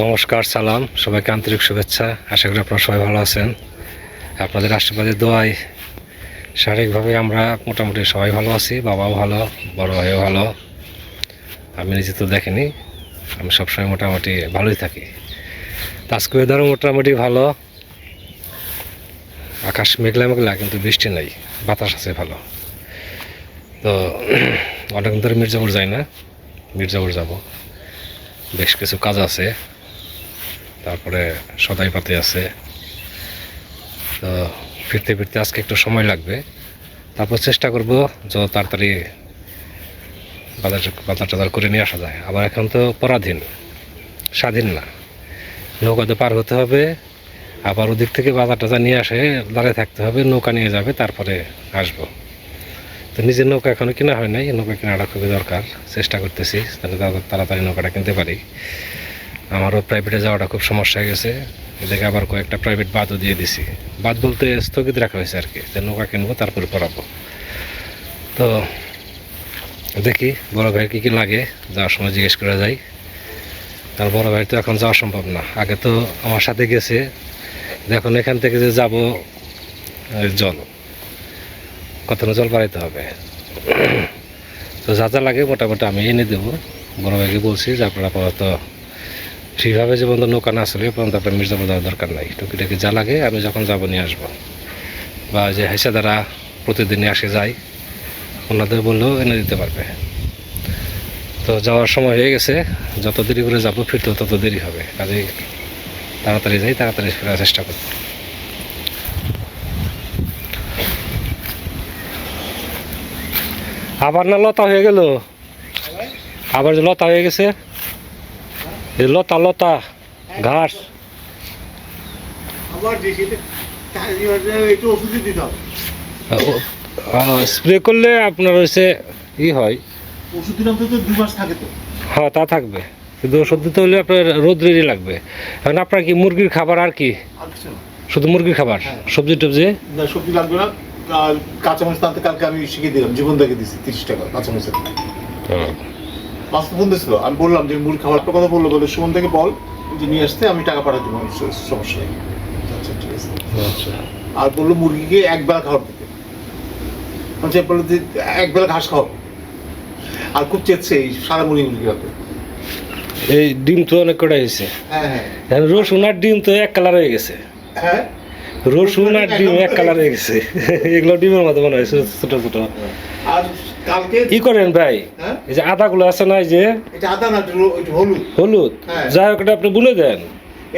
নমস্কার, সালাম, সবাইকে আন্তরিক শুভেচ্ছা। আশা করি আপনারা সবাই ভালো আছেন। আপনাদের আশীর্বাদের দোয়ায় শারীরিকভাবে আমরা মোটামুটি সবাই ভালো আছি। বাবাও ভালো, বড় ভাইও ভালো। আমি নিজে তো দেখিনি, আমি সবসময় মোটামুটি ভালোই থাকি। আজকে ওয়েদারও মোটামুটি ভালো, আকাশ মেঘলা মেঘলা, কিন্তু বৃষ্টি নেই, বাতাস আছে ভালো। তো অনেকদিন ধরে মির্জাপুর যাই না, মির্জাপুর যাব, বেশ কিছু কাজ আছে, তারপরে সদাই পাতে আছে। তো ফিরতে ফিরতে আজকে একটু সময় লাগবে, তারপর চেষ্টা করব যত তাড়াতাড়ি বাজার টাজার করে নিয়ে আসা যায়। আবার এখন তো পরাধীন, স্বাধীন না, নৌকাতে পার হতে হবে, আবার ওদিক থেকে বাজার টাজার নিয়ে আসে দাঁড়িয়ে থাকতে হবে, নৌকা নিয়ে যাবে, তারপরে আসবো। তো নিজের নৌকা এখনও কেনা হয় নাই, নৌকা কেনাটা খুবই দরকার। চেষ্টা করতেছি যাতে তাড়াতাড়ি নৌকাটা কিনতে পারি। আমারও প্রাইভেটে যাওয়াটা খুব সমস্যা হয়ে গেছে, এদিকে আবার কয়েকটা প্রাইভেট বাদও দিয়ে দিছি। বাদ বলতে স্থগিত রাখা হয়েছে আর কি, যে নৌকা কিনবো তারপরে পড়াবো। তো দেখি বড় ভাইয়ের কী কী লাগে, যাওয়ার সময় জিজ্ঞেস করা যায়। কারণ বড় ভাই তো এখন যাওয়া সম্ভব না, আগে তো আমার সাথে গেছে। এখন এখান থেকে যে যাব জল কত জল বাড়াইতে হবে, তো যা যা লাগে মোটামুটি আমি এনে দেবো। বড় ভাইকে বলছি যে আপনারা আপাতত ঠিকভাবে যে পর্যন্ত নৌকা না আসলে পর্যন্ত আপনার মির্জাপুর যাওয়ার দরকার নাই, টুকিটাকি যা লাগে আমি যখন যাবো নিয়ে আসবো। বা যে হাইসা দ্বারা প্রতিদিনই আসে যায়, ওনাদের বললেও এনে দিতে পারবে। তো যাওয়ার সময় হয়ে গেছে, যত দেরি করে যাবো ফিরতেও তত দেরি হবে, কাজেই তাড়াতাড়ি যাই, তাড়াতাড়ি ফেরার চেষ্টা করব। আবার না লতা হয়ে গেল, আবার যে লতা হয়ে গেছে, লতা লতা ঘাস। স্প্রে করলে আপনার হচ্ছে হয়, ওষুধ দিলাম তো 2 মাস থাকে তো। হ্যাঁ তা থাকবে, কিন্তু ওষুধ দিতে হলে আপনার রোদ্রেরই লাগবে। এখন আপনার কি মুরগির খাবার আর কি? শুধু মুরগির খাবার, সবজি টবজি না, সবজি লাগবে না। আর কাঁচামরিচ টানতে কালকে আমি শিখে দিলাম, জীবন দেখে দিচ্ছি 30 টাকা কাঁচামরিচের। মাস্টার ফোন দিয়েছিল, আমি বললাম যে মুরগি খাবারটা কথা বললো, বলে সুমন থেকে বল যে নিয়ে আসতে, আমি টাকা পাঠাতে দেবো, সমস্যা নেই। আচ্ছা ঠিক আছে। আচ্ছা। আর বললো মুরগিকে একবেলা খাবার দিতে, মানে বললো যে একবেলা ঘাস খাও। আর খুব চেয়েছে এই সারা মুরগি হবে। এই ডিম তো অনেক কটা হয়েছে। হ্যাঁ, রসুন আর ডিম তো এক কালার হয়ে গেছে। হ্যাঁ, রসুন আর ডিম এক কালার হয়ে গেছে, এগুলো ডিমের মতো মনে হয় ছোট ছোট। আর কালকে কি করেন ভাই, এই যে আদাগুলো আছে না, এই যে এটা আদা না, এটা হলুদ। হলুদ, যাই হোক এটা আপনি বুনে দেন।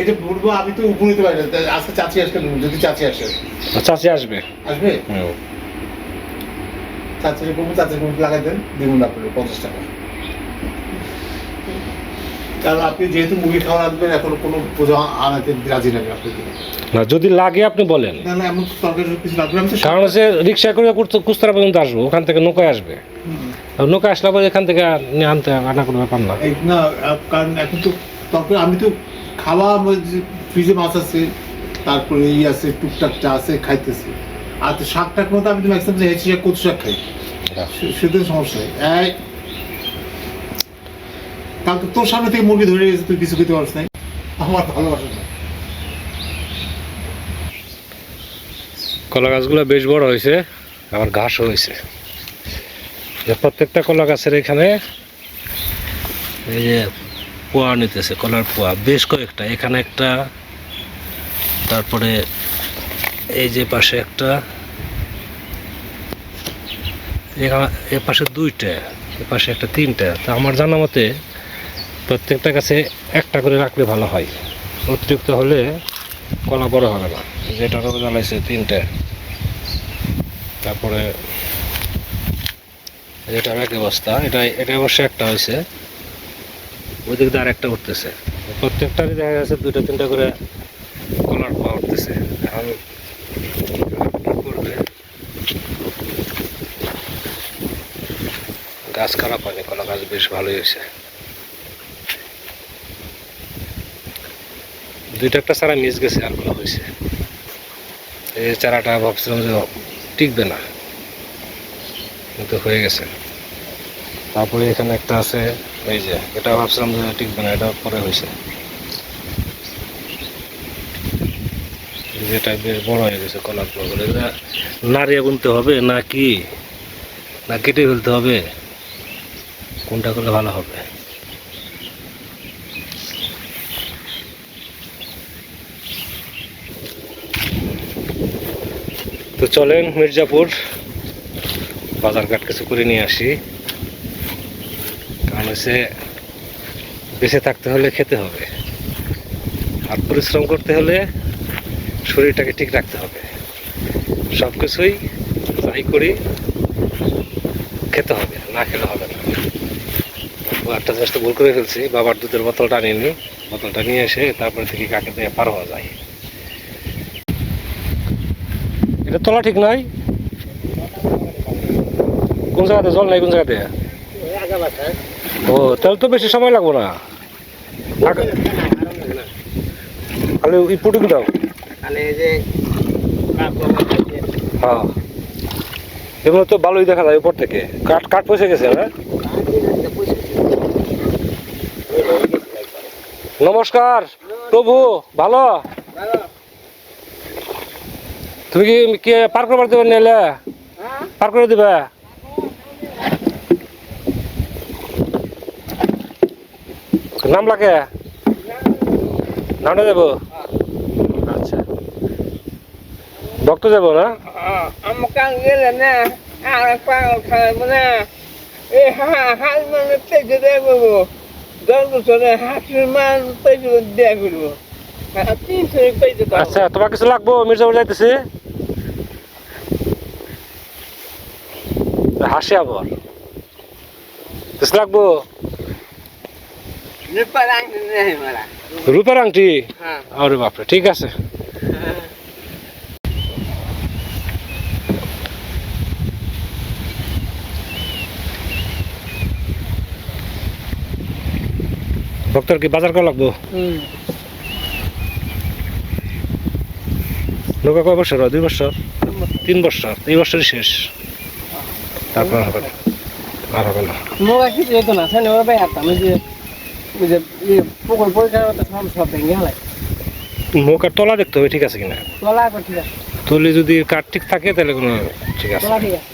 এটা বলবো, আমি তো বুনতে পারি না, আজকে চাচি আসবে, যদি চাচি আসে। চাচি আসবে? আসবে। চাচির বলবো, চাচির লাগাই দেন, দিবুন আপনার 50 টাকা। কারণ আপনি যেহেতু মুরগি খাওয়া রাখবেন, এখন কোনো পূজা আনাতে রাজি নেই আপনি। না, যদি লাগে আপনি বলেন। না না, এমন তরকারি কিছু লাগবে না। কারণ হচ্ছে রিক্সা করে কুস্তারা পর্যন্ত আসবো, ওখান থেকে নৌকায় আসবে, নৌকা আসলে পরে এখান থেকে আনতে আনা কোনো ব্যাপার না। না, কারণ এখন তো তরকারি আমি তো খাওয়া, ফ্রিজে মাছ আছে, তারপরে এই আছে, টুকটাক চা আছে, খাইতেছি। আর তো শাক টাক মতো আমি তো ম্যাক্সিমাম যে হেঁচি শাক, কচু শাক খাই, সেটা সমস্যা নেই। কারণ তোর সামনে থেকে মুরগি ধরে গেছে, তুই কিছু খেতে পারছ নাই, আমার ভালোবাসা না। কলা গাছগুলো বেশ বড় হয়েছে, আবার ঘাসও হয়েছে। প্রত্যেকটা কলা গাছের এখানে এই যে পোয়া নিতেছে, কলার পোয়া বেশ কয়েকটা, এখানে একটা, তারপরে এই যে পাশে একটা, এ পাশে 2টা, এ পাশে একটা, 3টা। তা আমার জানা মতে প্রত্যেকটা গাছে একটা করে রাখলে ভালো হয়, অতিরিক্ত হলে কলা বড় হবে না। যেটা জ্বালাইছে 3টা, তারপরে এটা এক অবস্থা, এটা অবশ্যই একটা হয়েছে, ওই দিক দিয়ে আর একটা উঠতেছে। প্রত্যেকটারই দেখা যাচ্ছে 2টা-3টা করে কলার পোয়া উঠতেছে। এখন কি করবে, গাছ খারাপ হয়নি, কলা গাছ বেশ ভালোই হয়েছে। 2টা একটা চারা মিস গেছে, আর কলা হয়েছে। এই চারাটা ভাবছিলাম যে টিকবে না, কিন্তু হয়ে গেছে। তারপরে এখানে একটা আছে, এই যে এটা ভাবছিলাম যে টিকবে না, এটা পরে হয়েছে। যেটা বেশ বড় হয়ে গেছে কলার পরে, নাড়িয়ে বুনতে হবে না কি, না কেটে ফেলতে হবে, কোনটা করলে ভালো হবে? তো চলেন মির্জাপুর বাজার ঘাট কিছু করে নিয়ে আসি। কারণ হচ্ছে বেঁচে থাকতে হলে খেতে হবে, আর পরিশ্রম করতে হলে শরীরটাকে ঠিক রাখতে হবে। সব কিছুই যাই করি খেতে হবে, না খেলে হবে না। একটা জিনিস তো ভুল করে ফেলছি, বাবার দুধের বোতলটা আনিনি, বোতলটা নিয়ে এসে তারপরে থেকে কাকে দিয়ে পার হওয়া যায়। এটা তোলা ঠিক নয়। কোন জায়গাতে জল নাই, কোন জায়গাতে? ও তাহলে তো বেশি সময় লাগবো না, খালি ওই পুটুক দাও। হ্যাঁ এগুলো তো ভালোই দেখা যায় উপর থেকে। কাঠ কাঠ পয়সা গেছে না? নমস্কার প্রভু, ভালো? তুমি কি পার করে দেবে নিলে? পার করে দিবে? নাম লাগে, নামটা দেবো। আচ্ছা ভক্ত দেবো না? আমাকে গেলে না আর পাগল খাবো না, এই হাত মানে পেটে দেবো, 10 বছরে হাতের মান পেটে দেয়া করবো, 300 পেটে। আচ্ছা তোমার কিছু লাগবো? মির্জাপুর যাইতেছি। হাসি আবার কিছু লাগবো? রূপের আংটি? আরে বাপরে, ঠিক আছে। ডক্টর কি বাজার করা লাগবো? নৌকা কয় বছর? 2 বছর 3 বছর? এই বছরই শেষ, তারপর হবে না, আর হবে না। মোবাইল কিছু যেত না, সামনে ওরা ভাই হাঁটতাম, ওই যে পুকুর পরিষ্কার করতে সব ভেঙে গেলাই। নৌকার তলা দেখতে হবে ঠিক আছে কিনা। তোলা একবার ঠিক আছে, তলে যদি কাঠ ঠিক থাকে তাহলে কোনো ঠিক আছে। তোলা ঠিক আছে।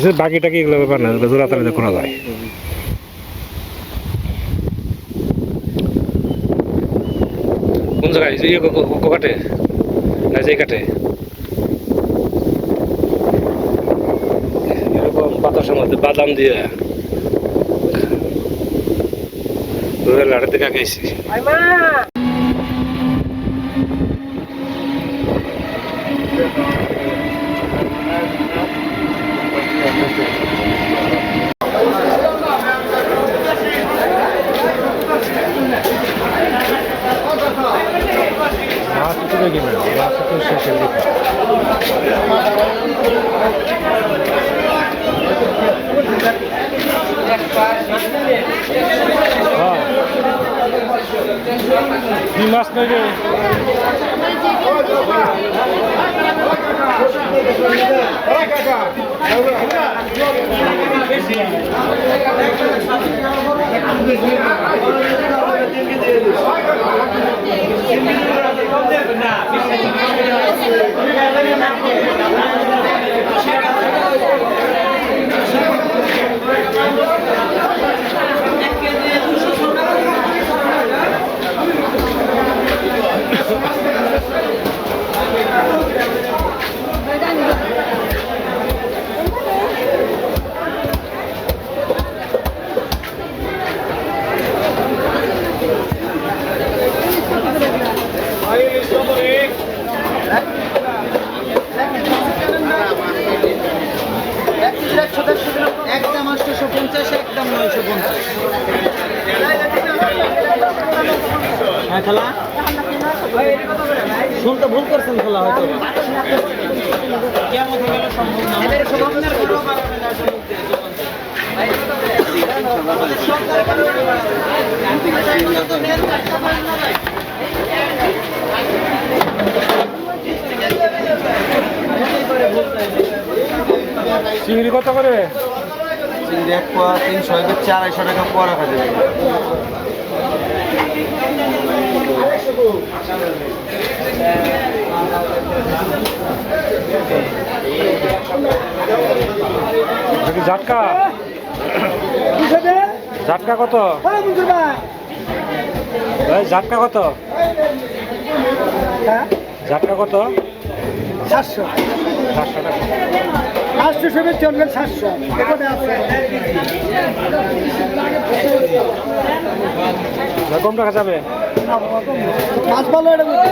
যে বাকি টাকি এগুলো ব্যাপার না, জোড়া তালে করা যায়। কোন জায়গায় যে কাটে না, যে কাটে এরকম বাতাসের মধ্যে বাদাম দিয়ে লাড়ের দিকে গেছি। কি মাছ নেবে? একদম 850, একদম 950। হ্যাঁ খালা, শুনতে ভুল করছেন খালা, হয়তো কেমন হয়ে গেল সম্ভব চিংড়ি কত করে? চিংড়ি 1 পোয়া 300 বেচে 250 টাকা পোয়া রাখা যাবে। ঝাটকা ঝাটকা কত ভাই? ঝাটকা কত? ঝাটকা কত? 700 500 টাকা। 800 সবে চলবেন 700 এখানে আছে কম টাকা যাবে? মাছ ভালো এটা বুঝি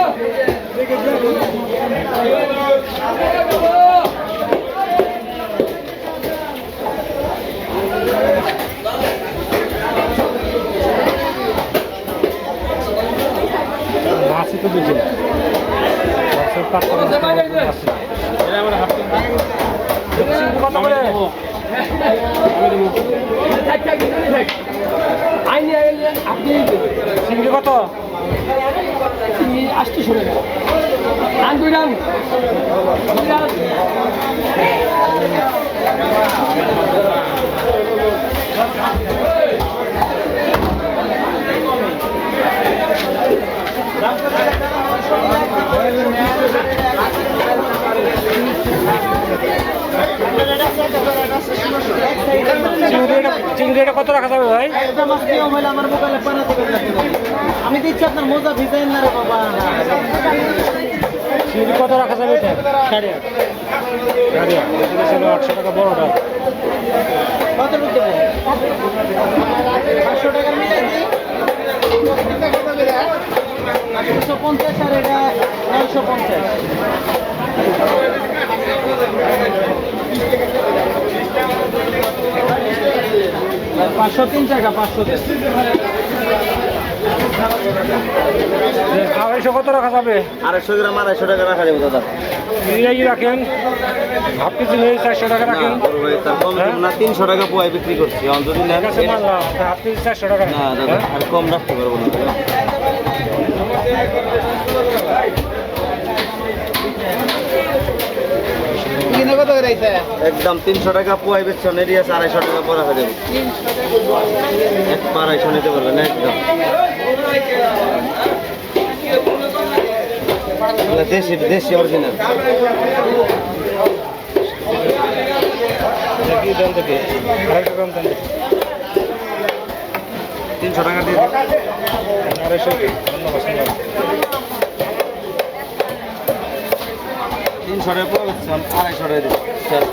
মাছই তো বেশি না। মাছের টাটকা মাছ আছে। কত করে? চিংড়ি কত? 800 টাকা আন্দুরাম চিংড়িটা কত রাখা যাবে ভাই? আমি দিচ্ছি আপনার মোজা ভিজাইন না রে বাবা চিংড়ি কত রাখা যাবে? এটা 800 টাকা বড়টা। কত রুট দেবেন 500 টাকার মিলাই দিই 850 আর এটা 950 503 টাকা 500 250 কত রাখা যাবে? 250 গ্রাম 250 টাকা রাখা যাবে দাদা। এই রাখেন, হাফ কেজি নেই 400 টাকা রাখেন। না বড় ভাই, তার কম হ্যাঁ? না 300 টাকা পোয়ায় বিক্রি করছি। যদি নেন ঠিক আছে মানলাম, হাফ কেজি 400 টাকা। না দাদা, হ্যাঁ? আর কম রাখতে পারবো না দাদা। কিনে কত করে আইছে একদম 300 টাকা পোয়ায় বেচছে, নেরিয়াস 250 টাকা পর রাখা যাবে। এক পা 250 নিতে পারবেন একদম। এগুলা দেশি দেশি অরিজিনাল। কি দাম থেকে? 250 গ্রাম দাম থেকে 300 টাকা দিয়ে দিন। 250 ধন্যবাদ। 300 টাকা পোয়া বেচছে, 250 টাকা দিচ্ছি।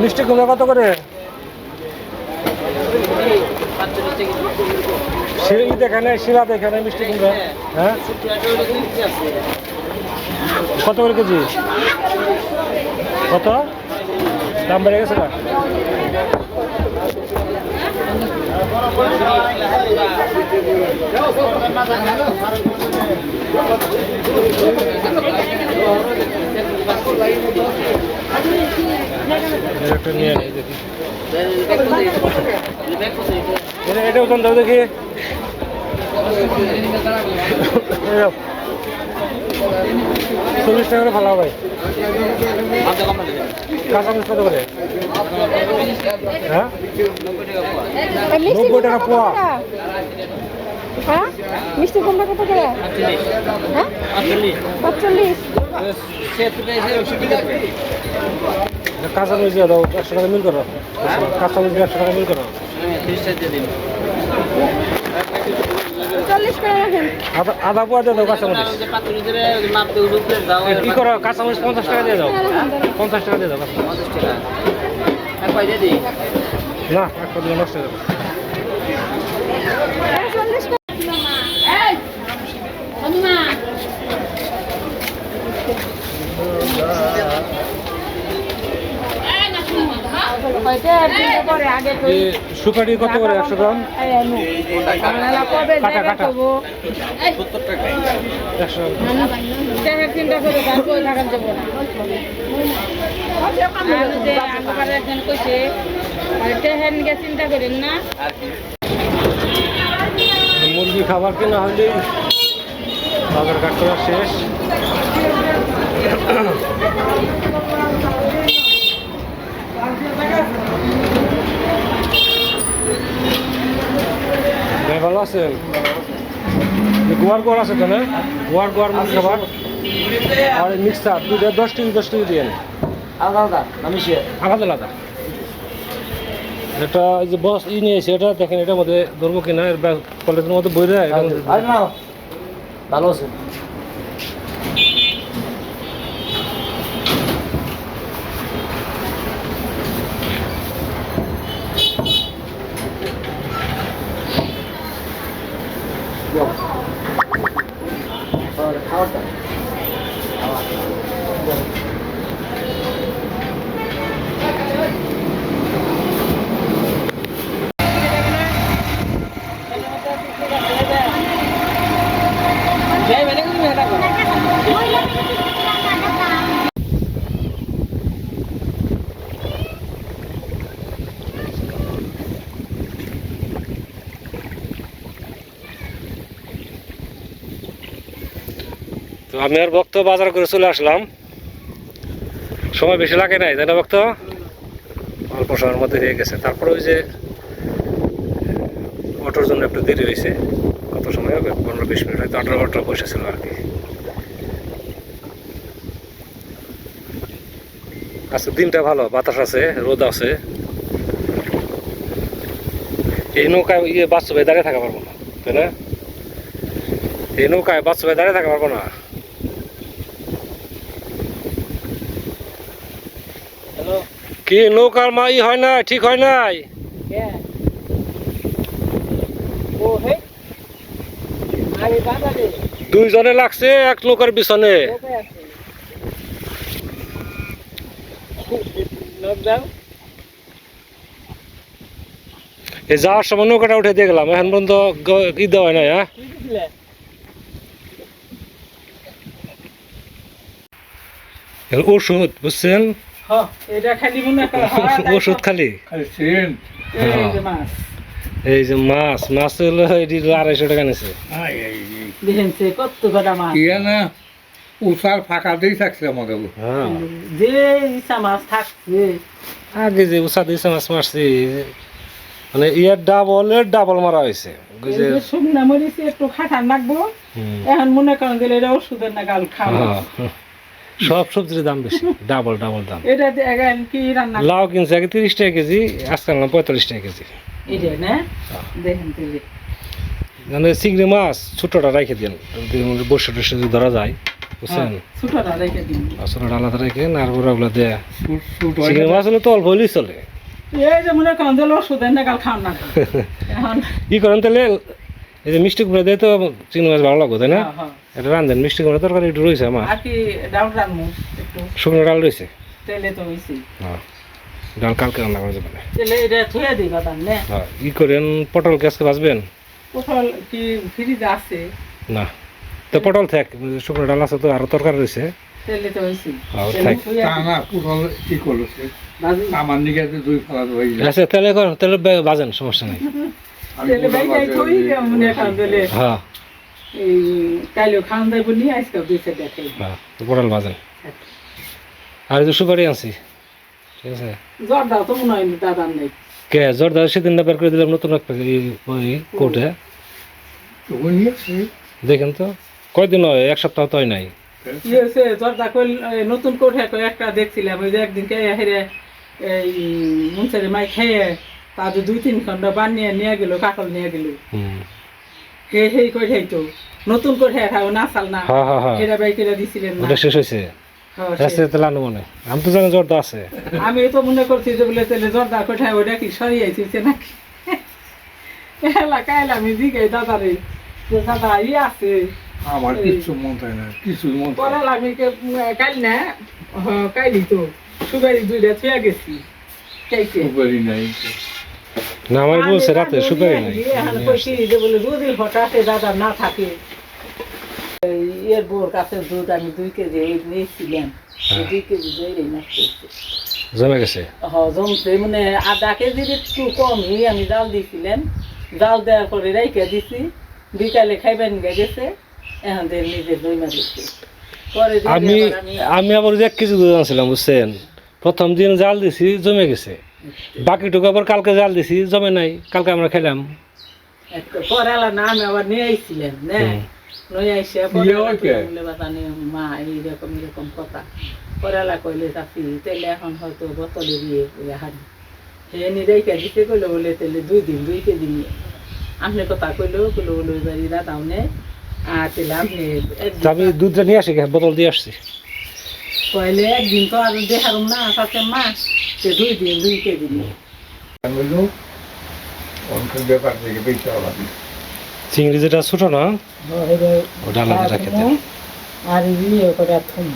মিষ্টি কুমড়া কত করে? এখানে শিলা এখানে মিষ্টি কুমড়া, হ্যাঁ কত করে কেজি? কত দাম বেড়ে গেছে না? একটা নিয়ে নেই দেখি, এটা ওজন দাও দেখি। 40 টাকা করে ভালো ভাই। কাঁচামরিচ কত করে? হ্যাঁ 90 টাকা পোয়া। হ্যাঁ মিষ্টি কুমড়া কত করে? হ্যাঁ 45। কাঁচামরিচ দিয়ে দাও, 100 টাকা মিল করো। কাঁচামরিচ 100 টাকা মিল করো। 40 করে রাখেন। আধা পোয়া দিয়ে দাও কাঁচামরিচ। কি করো কাঁচামরিচ? 50 টাকা দিয়ে দাও। 50 টাকা দিয়ে দাও। 50 টাকা না, একটা দিয়ে নষ্ট হয়ে যাবে। 40 করে। সুপারি কত করে? 100 গ্রাম কাটা কাটা 100 চিন্তা করে থাকার যাবো না চিন্তা করেন না। মুরগি খাবার কেনা হলেই বাজার ঘাট করা শেষ। ভাই ভালো আছেন? গোয়ার আছে তো না? গোয়ার মুরগি খাবার আর মিক্সার দুইটা 10 কেজি দিয়ে আলাদা আমি শেয়ার আলাদা আলাদা। এটা এই যে বস নিয়েছে, এটা দেখেন এটার মধ্যে ধরবো কিনা, এর কলেজের মধ্যে বই দেয়। আরে না ভালো আছে। খাওয়াটা তো আমি আর ভক্ত বাজার করে চলে আসলাম। সময় বেশি লাগে নাই, তাই না ভক্ত? অল্প সময়ের মধ্যে হয়ে গেছে। তারপরে ওই যে অটোর জন্য একটু দেরি হয়েছে। কত সময় হবে? 15-20 মিনিট, হয়তো 18 বসেছিল আর কি। আজকে দিনটা ভালো, বাতাস আছে, রোদ আছে। এই নৌকায় বাচ্চা ভাই দাঁড়িয়ে থাকা পারবো না, তাই না? এই নৌকায় বাচ্চা ভাই দাঁড়িয়ে থাকা পারবো না। কি নৌকার মা হয় না, ঠিক হয় নাই? দুইজনে লাগছে এক নৌকার পিছনে। এই যাওয়ার সময় নৌকাটা উঠে দিয়ে গেলাম, এখন পর্যন্ত ই দেওয়া হয় নাই। হ্যাঁ, ওষুধ বুঝছেন, ওষুধ খালি। এই যে মাছ হলো 250 টাকা নিছে। আগে যে উষা দিয়েছে মাছ মারছি, মানে ইয়ার ডাবল মারা হয়েছে। শুকনা মরিচে একটু খাটান লাগবো, এখন মনে করেন যে এটা ওষুধের না গাল খাওয়া। সব সবজির দাম বেশি, ডাবল দাম। এটা দেখেন কি রান্না, লাউ কিনছে আগে 30 টাকা কেজি, আজকাল 45 টাকা কেজি। এটা না দেখেন তেলে মানে চিংড়ি মাছ ছোটটা রেখে দেন, বসে টসে যদি ধরা যায়, বুঝছেন? ছোটটা রেখে দিন, ছোটটা আলাদা রেখে আর ওগুলো দেয়। চিংড়ি মাছ হলে তো অল্প হলেই চলে। এই যে মনে করেন যে ওষুধের না গাল খাওয়ান না এখন কি করেন তাহলে, এই যে মিষ্টি কুমড়া দিয়ে তো চিংড়ি মাছ ভালো লাগবে, তাই না? এটা রান্ধেন, মিষ্টি কুমড়া তরকারি একটু রয়েছে আমার, আর কি ডাল রান্নু একটু শুকনো ডাল রয়েছে। তেলে তো হয়েছে, হ্যাঁ, ডাল কালকে রান্না করে যাবেন। তেলে এটা থুয়ে দিই বাদাম না। হ্যাঁ, ই করেন, পটল গ্যাসকে ভাজবেন? পটল কি ফ্রিজে আছে না, তো পটল থাক, শুকনো ডাল আছে তো, আরো তরকারি রয়েছে। তেলে তো হয়েছে আচ্ছা, তাহলে করেন, তাহলে বাজেন, সমস্যা নেই। তেলে বাইকাই থই মনে করেন তেলে হ্যাঁ এই কাইলো খাওয়ান যাইব নিয়ে আজকে দুইটা দেখে হ্যাঁ, পটল বাজেন। আর যে সুপারি আনছি, ঠিক আছে? জ্বর দাও তো মনে হয় দাদার নেই। কে জোরদার সেদিন না বের করে দিলাম নতুন একটা ওই কোর্টে, দেখেন তো কয়দিন হয়, 1 সপ্তাহ তো হয় নাই। কি হয়েছে জ্বরদা কইল নতুন কোঠে একটা দেখছিলাম, ওই যে একদিন হেরে এই মুন্সারি মাই খেয়ে তাদের 2-3 খন্ড বানিয়ে নিয়ে গেল, কাকল নিয়ে গেল। সেই কোঠাই তো নতুন কোঠে খাও না চাল না, এরা বাই করে দিছিলেন না, ওটা শেষ হয়েছে। আমি তো জানি জর্দা আছে, আমি তো মনে করছি যে বলে তাহলে জর্দা কোঠায় ওটা কি সরিয়েছে নাকি এলাকায়। আমি জিগাই দাদারে যে দাদা ই আছে, আমার কিছু মন চায় না, কিছু মন পরে আমি কাল না কাইলি তো সুগারি 2টা থুয়া গেছি খাইতে নাই। না আমার বলছে রাতে সুপারি নাই। এখন কইছি যে বলে দুধের হঠাৎ দাদা না থাকে, এর বোর কাছে দুধ আমি 2 কেজি নিয়েছিলাম, 2 কেজি দই নষ্ট জমে গেছে। জমছে মানে আধা কেজির একটু কমই আমি জাল দিয়েছিলাম, জাল দেওয়ার পরে রেখে দিছি, বিকালে খাইবেন গেছে এখন দের নিজের দইমা দিচ্ছে পরে দিকে আমি আবার আমি আবার 1 কেজি দুধ আনছিলাম বুঝছেন, প্রথম দিন জাল দিছি জমে গেছে, বাকিটুকু আবার কালকে জাল দিছি জমে নাই, কালকে আমরা খেলাম। পড়ালা না আমি আবার নিয়ে আইছিলাম না নিয়ে আইসে বলে বাতানি মা এইরকম এরকম কথা পড়ালা কইলে চাপি তাইলে এখন হয়তো বোতলে দিয়ে হারি হে নিরাইকা দিতে কইলো বলে তাহলে 2 দিন 2 কেজি নিয়ে আপনি কথা কইলো বলে বাড়িরা তাহলে আর তাহলে আপনি তা আমি দুধটা নিয়ে আসি, বোতল দিয়ে আসছি। কইলে একদিন তো আর দেখারম না তাতে মা সে 2 দিন 2 কেজি নিয়ে চিংড়ি যেটা ছোট না ওটা আলাদা রাখে দেন। আর ইয়ে করে থাম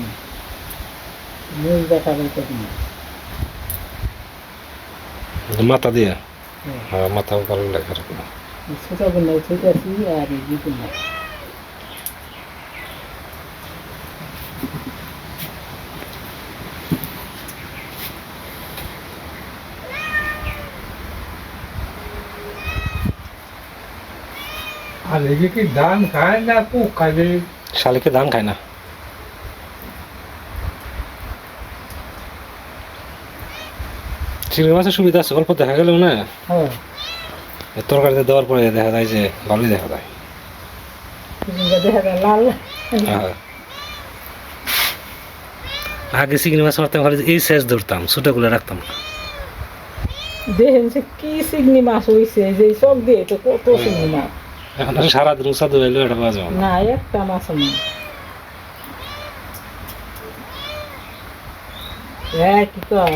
মুই দেখা বলতে মাথা দিয়ে, হ্যাঁ মাথা কালো লেখা রাখবো। ছোট গুলো ছোট আছি আর ইয়ে না আর এদিকে কি ধান খায় না পোক খায়? শালিকে ধান খায় না। চিংড়ি মাছের সুবিধা আছে, অল্প দেখা গেলেও না হ্যাঁ তরকারিতে দেওয়ার পরে দেখা যায় যে ভালোই দেখা যায়। দেখা যায় লাল হ্যাঁ। আগে চিংড়ি মাছ মারতাম খালি এই সাইজ ধরতাম, ছোটগুলো রাখতাম না। দেখেন সে কি চিংড়ি মাছ হইছে যে সব দিয়ে তো কত চিংড়ি মাছ এখন আর সারাদিন উঁচা ধুইলেও এটা পাওয়া যাবে না। না একটা মাছ নেই কি কর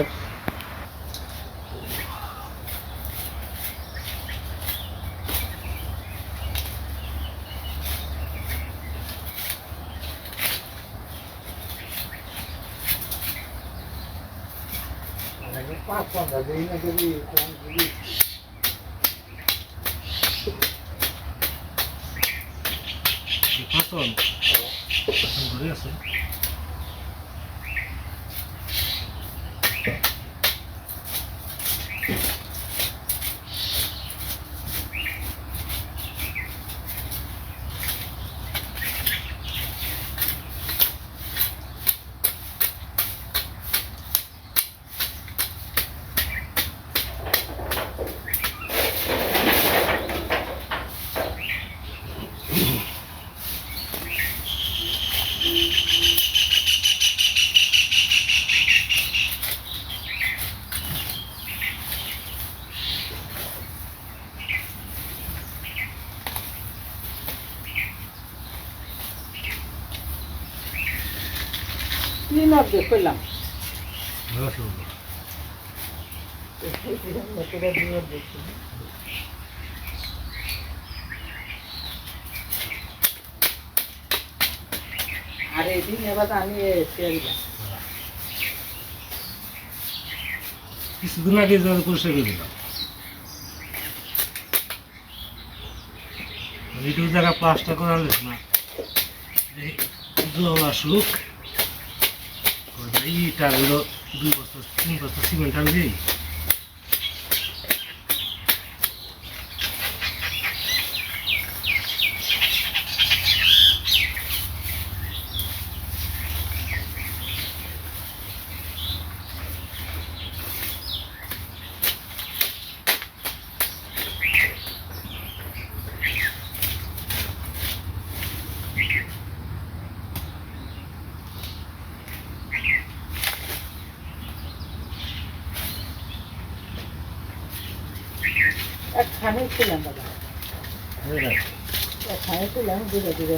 তিন অর্ধেক করলাম আর এই দিন এবার আমি কিছুদিন আগে পরিষ্কার করে দিলাম, একটু জায়গা প্লাস্টার করা হয়েছে না, জল আসুক ইটার হলো 2 বস্তা 3 বস্তা সিমেন্ট আনবি। একখানে ছিলাম বাবা একখানে ছিলাম ধীরে ধীরে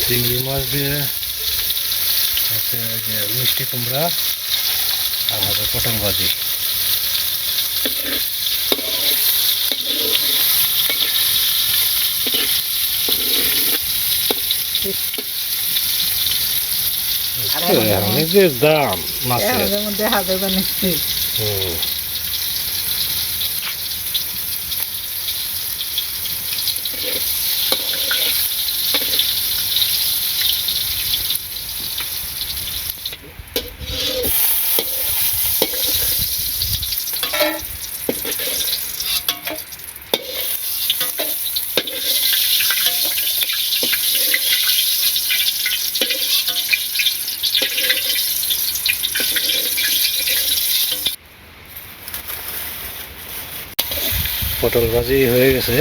চিংড়ি মাছ দিয়ে হচ্ছে ওই যে মিষ্টি কুমড়া আর হবে পটল ভাজি। অনেক যে দাম মাছের। যেমন দেখা যাবে নিশ্চয়ই। হুম। পটল ভাজি হয়ে গেছে,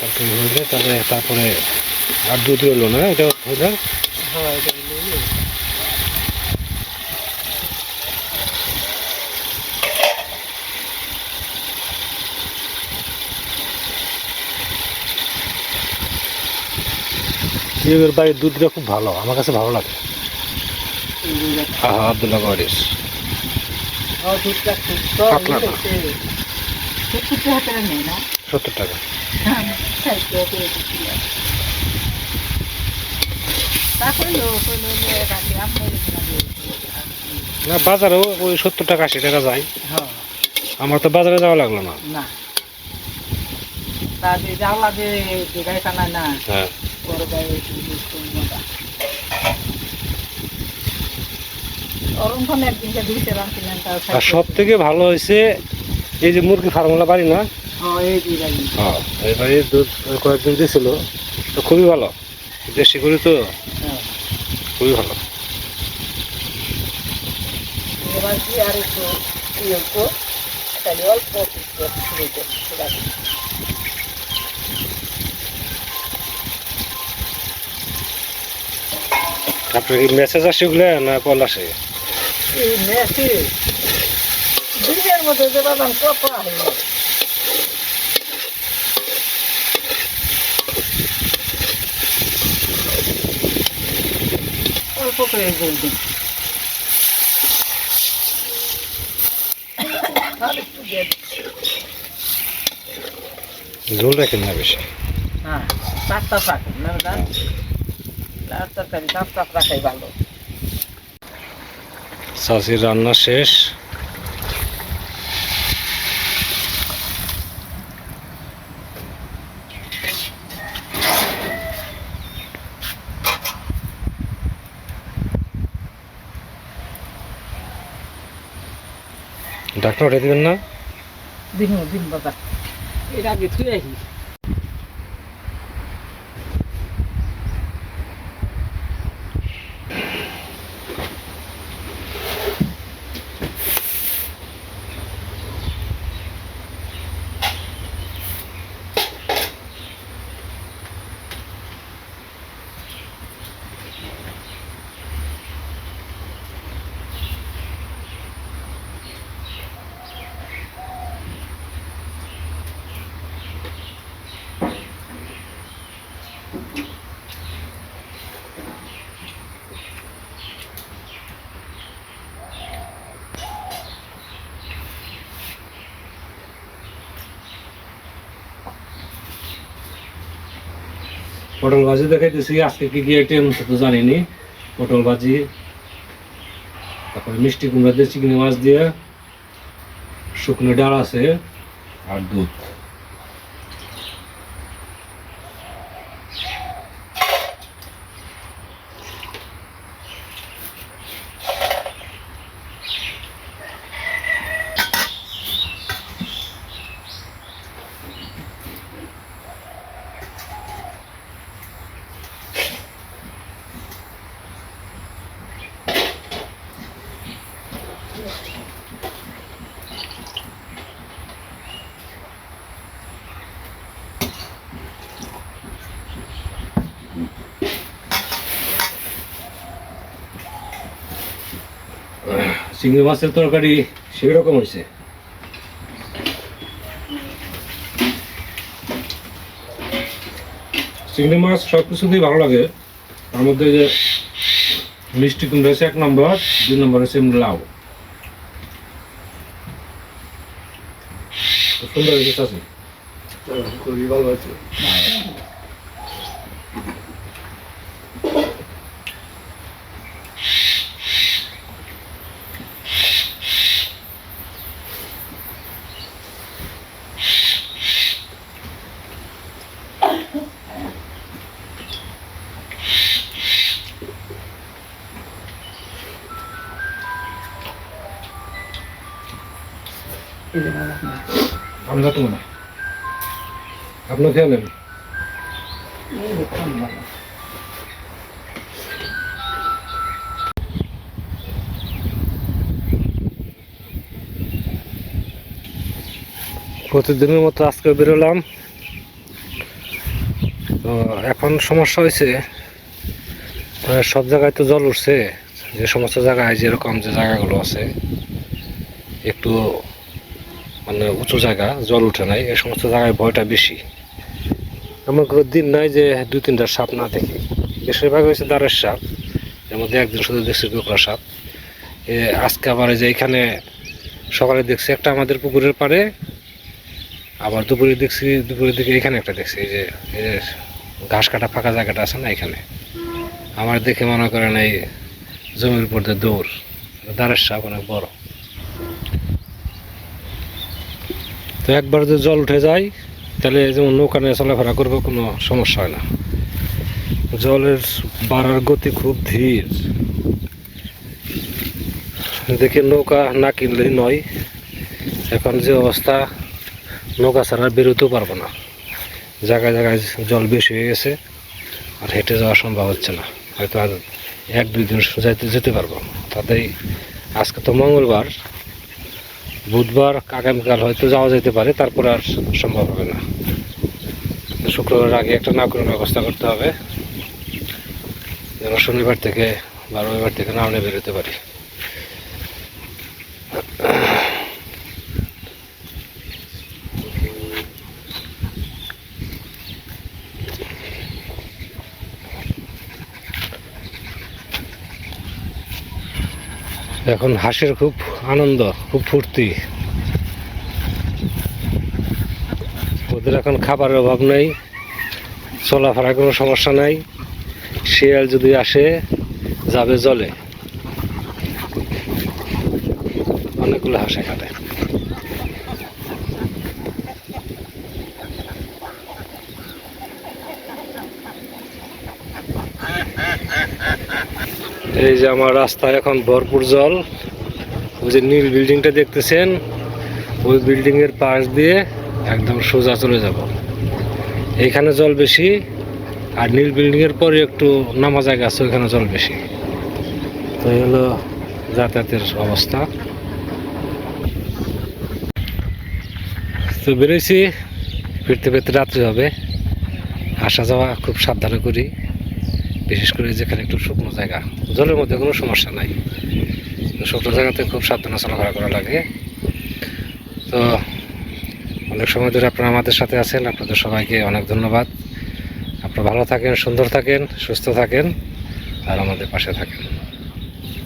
তরকারি হইলে তাহলে তারপরে আর দুধ হলো না, এটা হইলে এর বাড়ির দুধটা খুব ভালো, আমার কাছে ভালো লাগে। আব্দুল্লাহ গাড়িস পাতলা না, 70 টাকা। না বাজারেও ওই 70 টাকা 80 টাকা যায়। আমার তো বাজারে যাওয়া লাগলো না। না তাতে যাওয়া যে গাই কানা না হ্যাঁ বড় গাই অরুণ একদিনকে দুইটা রাখছিলেন তার আর সব থেকে ভালো হয়েছে এই যে মুরগি ফার্মগুলো বাড়ি না, এই দুই গাই হ্যাঁ এই বাড়ির দুধ কয়েকদিন দিয়েছিল, তো খুবই ভালো, দেশি করি তো খুবই ভালো। এবার কি আর একটু অল্প তাহলে অল্প আপনার কি মেসেজ আসে ওগুলো না কল আসে? এই মেসি দুইয়ের মধ্যে যে বাদাম কত আছে অল্প করে বলবেন। ঝোল রাখেন না বেশি। হ্যাঁ চারটা রাখেন না দাদা, লাল তরকারি চারটা রাখাই ভালো। চাষির রান্না শেষ, ডাক্তার উঠে দিবেন না? দিন বাবা এর আগে থুয়ে আহি পটল ভাজি দেখাইতেছি, আজকে কি কি আইটেম তো জানিনি। পটল ভাজি, তারপরে মিষ্টি কুমড়া দিয়ে চিংড়ি মাছ দিয়ে, শুকনো ডাল আছে আর দুধ। চিংড়ি মাছের তরকারি সেই রকম হয়েছে। চিংড়ি মাছ সব কিছুতেই ভালো লাগে, তার মধ্যে যে মিষ্টি কুমড়া হচ্ছে 1 নম্বর, 2 নম্বর হচ্ছে লাউ। খুব সুন্দর হয়েছে চাচি। খুবই ভালো আছে। আমি যাতে মনে হয় আপনার খেয়াল নেন। প্রতিদিনের মতো আজকে বেরোলাম। তো এখন সমস্যা হয়েছে, সব জায়গায় তো জল উঠছে, যে সমস্ত জায়গায় যেরকম যে জায়গাগুলো আছে একটু মানে উঁচু জায়গা, জল উঠে নাই, এই সমস্ত জায়গায় ভয়টা বেশি। এমন কোনো দিন নাই যে 2-3টা সাপ না দেখি। বেশিরভাগ হয়েছে দাঁড়ের সাপ, এর মধ্যে একদিন শুধু দেখছি গোকরা সাপ। আজকে আবার এই যে এখানে সকালে দেখছি একটা আমাদের পুকুরের পাড়ে, আবার দুপুরে দেখছি, দুপুরের দিকে এখানে একটা দেখছি, এই যে ঘাস কাটা ফাঁকা জায়গাটা আছে না, এখানে আমার দেখে মনে করেন এই জমির উপর দিয়ে দৌড়, দাঁড়ের সাপ অনেক বড়। তো একবার যদি জল উঠে যায় তাহলে যেমন নৌকা নিয়ে চলাফেরা করবো, কোনো সমস্যা হয় না। জলের বাড়ার গতি খুব ধীর, দেখে নৌকা না কিনলেই নয়। এখন যে অবস্থা, নৌকা ছাড়া বেরোতেও পারবো না, জায়গায় জায়গায় জল বেশি হয়ে গেছে, আর হেঁটে যাওয়া সম্ভব হচ্ছে না। হয়তো আর 1-2 দিন যেতে পারবো। তাতেই আজকে তো মঙ্গলবার, বুধবার আগামীকাল হয়তো যাওয়া যেতে পারে, তারপর আর সম্ভব হবে না। শুক্রবার আগে একটা নাওকার ব্যবস্থা করতে হবে, যেন শনিবার থেকে বা রবিবার থেকে নাও নিয়ে বেরোতে পারি। এখন হাঁসের খুব আনন্দ, খুব ফুর্তি। ওদের এখন খাবারের অভাব নেই, চলাফেরার কোনো সমস্যা নাই। শিয়াল যদি আসে যাবে জলে, অনেকগুলো হাঁস এখানে। এই যে আমার রাস্তায় এখন ভরপুর জল। ওই যে নীল বিল্ডিংটা দেখতেছেন, ওই বিল্ডিং এর পাশ দিয়ে একদম সোজা চলে যাব। এইখানে জল বেশি, আর নীল বিল্ডিং এর পরে একটু নামা জায়গা আছে, ওইখানে জল বেশি। তো এই হলো যাতায়াতের অবস্থা। তো বেরোইছি, ফিরতে ফিরতে রাত্রি হবে। আসা যাওয়া খুব সাবধানে করি, বিশেষ করে যেখানে একটু শুকনো জায়গা, জলের মধ্যে কোনো সমস্যা নাই, শুকনো জায়গাতে খুব সাবধানে চলাফেরা করা লাগে। তো অনেক সময় ধরে আপনারা আমাদের সাথে আছেন, আপনাদের সবাইকে অনেক ধন্যবাদ। আপনারা ভালো থাকেন, সুন্দর থাকেন, সুস্থ থাকেন, আর আমাদের পাশে থাকেন।